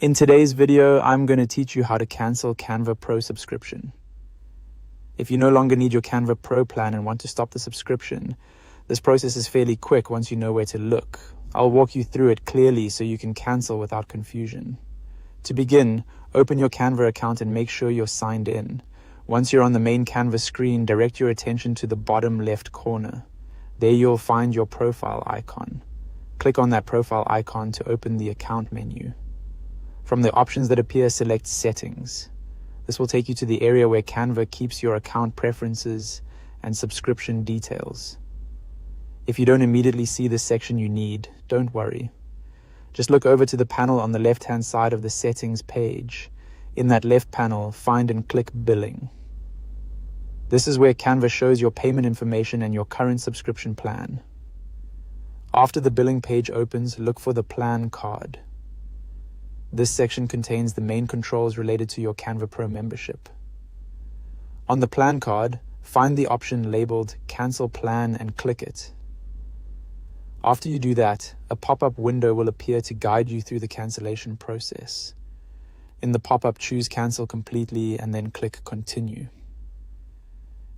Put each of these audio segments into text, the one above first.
In today's video, I'm going to teach you how to cancel Canva Pro subscription. If you no longer need your Canva Pro plan and want to stop the subscription, this process is fairly quick once you know where to look. I'll walk you through it clearly so you can cancel without confusion. To begin, open your Canva account and make sure you're signed in. Once you're on the main Canva screen, direct your attention to the bottom left corner. There you'll find your profile icon. Click on that profile icon to open the account menu. From the options that appear, select Settings. This will take you to the area where Canva keeps your account preferences and subscription details. If you don't immediately see this section you need, don't worry. Just look over to the panel on the left-hand side of the Settings page. In that left panel, find and click Billing. This is where Canva shows your payment information and your current subscription plan. After the billing page opens, look for the plan card. This section contains the main controls related to your Canva Pro membership. On the plan card, find the option labeled Cancel Plan and click it. After you do that, a pop-up window will appear to guide you through the cancellation process. In the pop-up, choose Cancel Completely and then click Continue.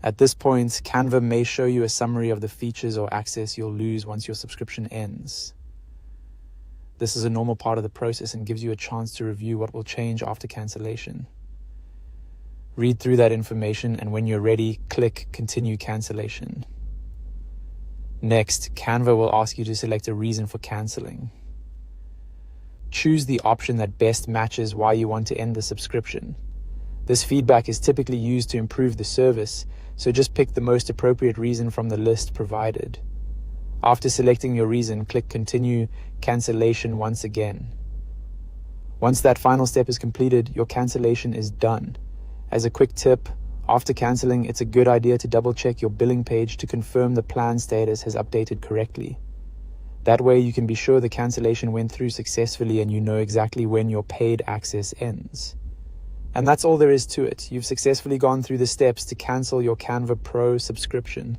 At this point, Canva may show you a summary of the features or access you'll lose once your subscription ends. This is a normal part of the process and gives you a chance to review what will change after cancellation. Read through that information, and when you're ready, click Continue Cancellation. Next, Canva will ask you to select a reason for canceling. Choose the option that best matches why you want to end the subscription. This feedback is typically used to improve the service, so just pick the most appropriate reason from the list provided. After selecting your reason, click Continue Cancellation once again. Once that final step is completed, your cancellation is done. As a quick tip, after canceling, it's a good idea to double-check your billing page to confirm the plan status has updated correctly. That way you can be sure the cancellation went through successfully and you know exactly when your paid access ends. And that's all there is to it. You've successfully gone through the steps to cancel your Canva Pro subscription.